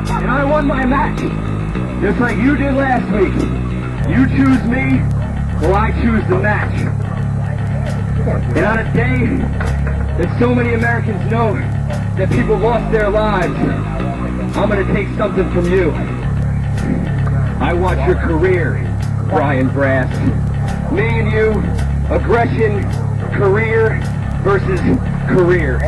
And I won my match, just like you did last week. You choose me, well I choose the match. And on a day that so many Americans know that people lost their lives, I'm gonna take something from you. I want your career, Brian Brass. Me and you, aggression, career versus career.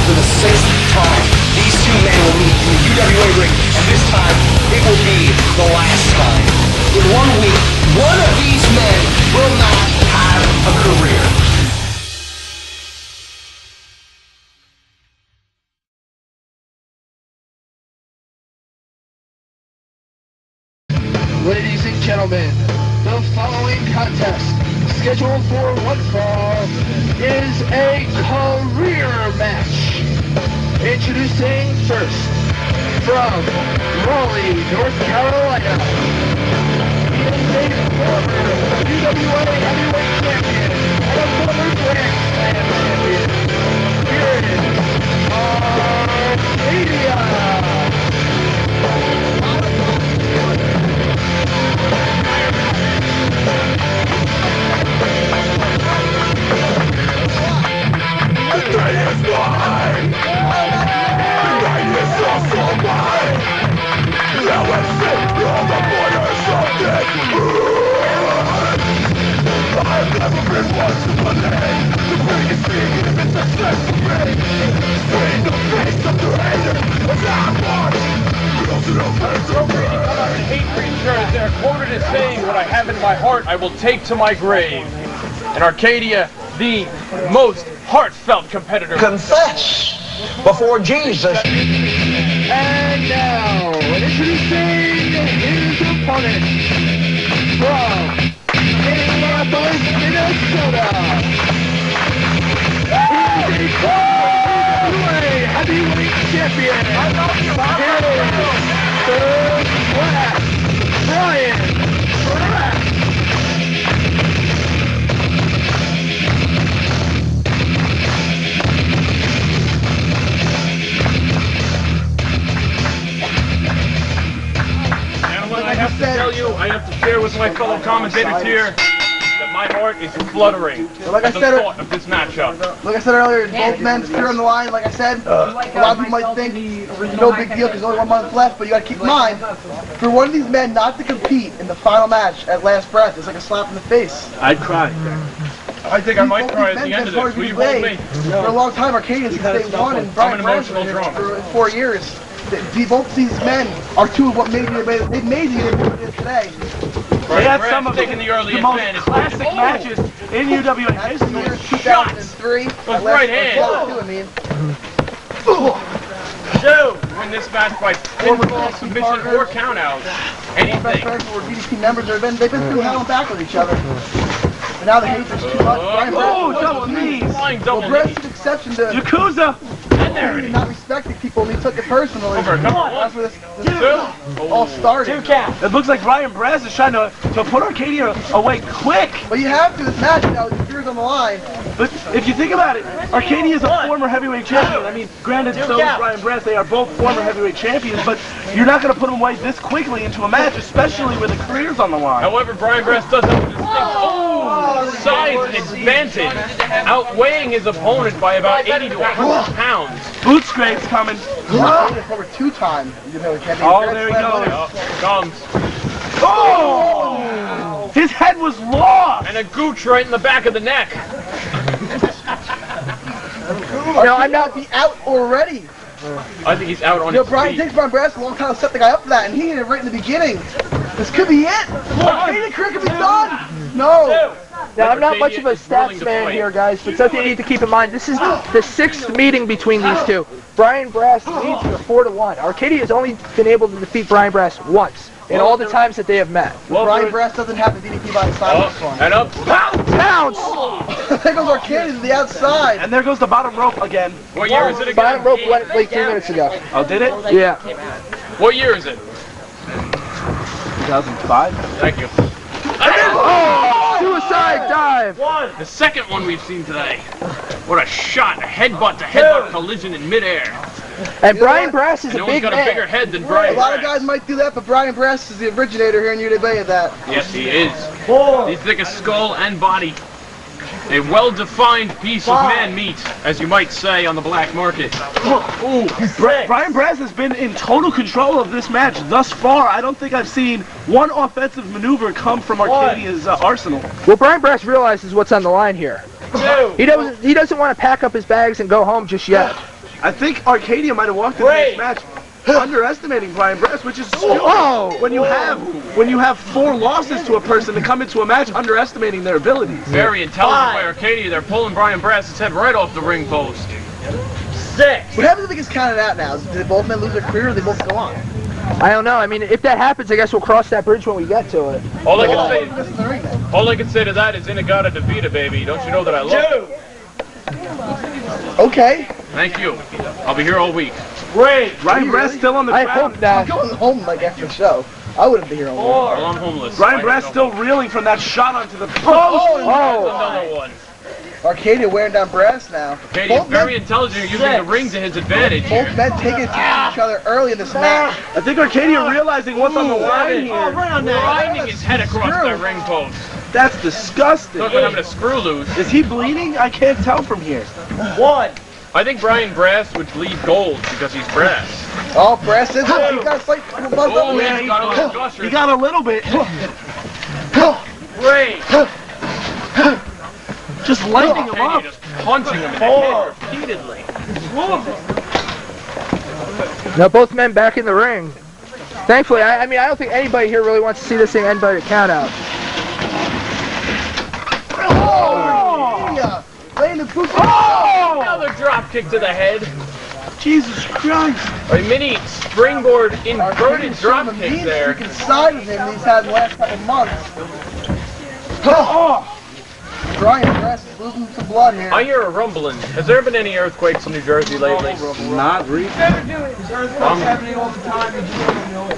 For the sixth time, these two men will meet in the UWA ring, and this time, it will be the last time. In 1 week, one of these men will not have a career. Ladies and gentlemen, the following contest, scheduled for one fall, is a career match. Introducing first, from Raleigh, North Carolina, he is a former UWA heavyweight champion and a former Grand Slam champion. Here is Archa. They're quoted as saying, "What I have in my heart, I will take to my grave." In Arcadia, the most heartfelt competitor. Confess before Jesus. And now, introducing his opponent from Minneapolis, Minnesota. He is a UWA heavyweight champion. Here is third class Brian Brass. I have to share with my fellow commentators here that my heart is fluttering at the thought of this matchup. Like I said earlier, both men's career on the line. Like I said, a lot of people might think it's no big deal because there's only 1 month left, but you got to keep in mind, for one of these men not to compete in the final match at last breath is like a slap in the face. I'd cry. I think I might cry at the end of this. Will you hold me? For a long time, Arcadians since day one, and Brian Brass for 4 years. Both these men are two of what made they've made it today. They had some of the most classic matches in UWA history. 2003. With right hand. Joe win this match by pinfall, submission, or countout. Anything. Where DDP members they've been through hell and back with each other. And now the hatred's too much. Double knees. Flying double knees. Brent's an exception to Yakuza. not respecting people, and he took it personally. That's where this all started. It looks like Brian Brass is trying to put Arcadia away quick. But you have to, this match, you know, your career's on the line. But if you think about it, Arcadia is a former heavyweight champion. I mean, granted, so is Brian Brass. They are both former heavyweight champions, but you're not going to put them away this quickly into a match, especially with a career's on the line. However, Brian Brass does have a distinct... size advantage, outweighing his opponent by about 80 to 100 pounds. Boot scrape's coming. Over 2-time. Oh, there he goes. Oh, here it comes. Oh! His head was lost! And a gooch right in the back of the neck. No, I'm not be out already. I think he's out on Yo, his Brian feet. takes Brian Brass a long time to set the guy up for that, and he hit it right in the beginning. This could be it. Arcadia career could be done. No. Now, I'm not much Arcadia of a is willing stats to man fight. here, guys, but something you need to keep in mind. This is the 6th meeting between these two. Brian Brass leads here 4-1. Arcadia has only been able to defeat Brian Brass once in all the times that they have met. Brian Brass doesn't have the DDP by his side this one. And up. Pounce! There goes Arcadia to the outside. And there goes the bottom rope again. What year is it again? Bottom rope went like 3 minutes ago. Oh, did it? Yeah. What year is it? 2005. Thank you. Oh! Suicide dive! The second one we've seen today. What a shot, a headbutt to headbutt collision in midair. And Brian Brass is No a one's big got a bigger man. head than A Brian lot of Brass. guys might do that, but Brian Brass is the originator here in UWA of that. Yes, he is. The thickest skull and body. A well-defined piece of man meat, as you might say on the black market. Ooh, Brian Brass has been in total control of this match thus far. I don't think I've seen one offensive maneuver come from Arcadia's arsenal. Well, Brian Brass realizes what's on the line here. He doesn't want to pack up his bags and go home just yet. I think Arcadia might have walked into this match underestimating Brian Brass, which is stupid. Oh! When you have 4 losses to a person to come into a match underestimating their abilities. very intelligent by Arcadia. They're pulling Brian Brass's head right off the ring post. What happens if it gets counted out now? Do both men lose their career or do they both go on? I don't know. I mean, if that happens, I guess we'll cross that bridge when we get to it. All I This can is the ring then. say, all I can say to that is Inagata DeVita, baby. Don't you know that I love you? Okay. Thank you. I'll be here all week. Brian Brass still on the I ground. hope not. I'm going home like after the show. I wouldn't be here all day. Well, I'm homeless. Brian Brass still reeling from that shot onto the post. Oh! Another one. Arcadia wearing down Brass now. Arcadia is Both very men, intelligent, using the ring to his advantage both here. men taking it to each other early in this match. I think Arcadia realizing what's on the line here. Grinding his head across Screw. the ring post. That's disgusting. Look, we're having a screw loose. Is he bleeding? I can't tell from here. I think Brian Brass would bleed gold because he's brass. Oh, Brass is he got a slight buzz Oh, up. yeah, he's got a little gusher. He got a little bit. Great. Just lighting him Arcadia up. just punching him in the head repeatedly. Now both men back in the ring. Thankfully, I mean, I don't think anybody here really wants to see this thing end by a count out. Arcadia laying the boot. Another drop kick to the head. Jesus Christ. A mini springboard inverted Arcadia's drop showing the kick mean there. freaking side of him that he's had in the last couple months. Brian Brass is losing some blood here. I hear a rumbling. Has there been any earthquakes in New Jersey lately? Not really.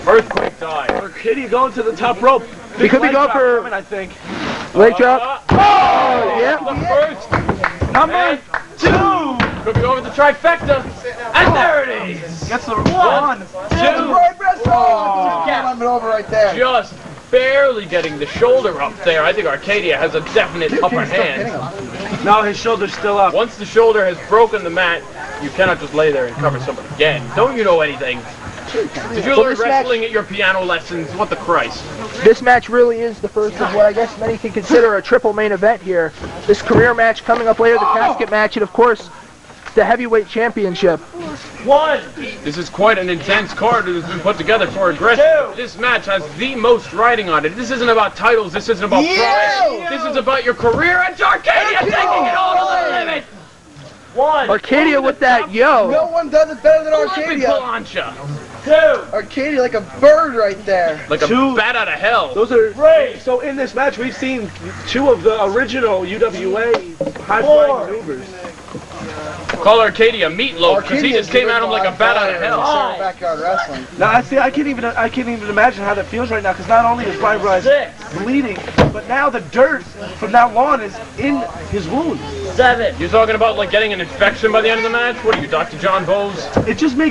Earthquake dive. Arcadia going to the top rope. He could be Leg going drop for coming, I think. leg drop. Oh, yeah. The first. Number 2. Could be over the trifecta. And there it is. Gets the 1, 2. Brian Brass, I'm over right there. Just barely getting the shoulder up there. I think Arcadia has a definite upper hand. No, his shoulder's still up. Once the shoulder has broken the mat, you cannot just lay there and cover someone again. Don't you know anything? Did you Well, learn this wrestling at your piano lessons? What the Christ? This match really is the first of what I guess many can consider a triple main event here. This career match coming up later, the casket match, and of course, the heavyweight championship. This is quite an intense card that has been put together for Aggression. This match has the most riding on it. This isn't about titles. This isn't about pride. This is about your career, and Arcadia taking it all to the limit. Arcadia with that yo. No one does it better than Arcadia. Arcadia. Arcadia like a bird right there. Like a bat out of hell. Those are so in this match we've seen 2 of the original UWA high-flying maneuvers. Call Arcadia Meatloaf because he just came at him like a bat out of hell. Backyard wrestling. Now I see. I can't even imagine how that feels right now. Because not only is Brian Brass bleeding, but now the dirt from now on is in his wounds. You're talking about like getting an infection by the end of the match? What are you, Dr. John Bowes? It just makes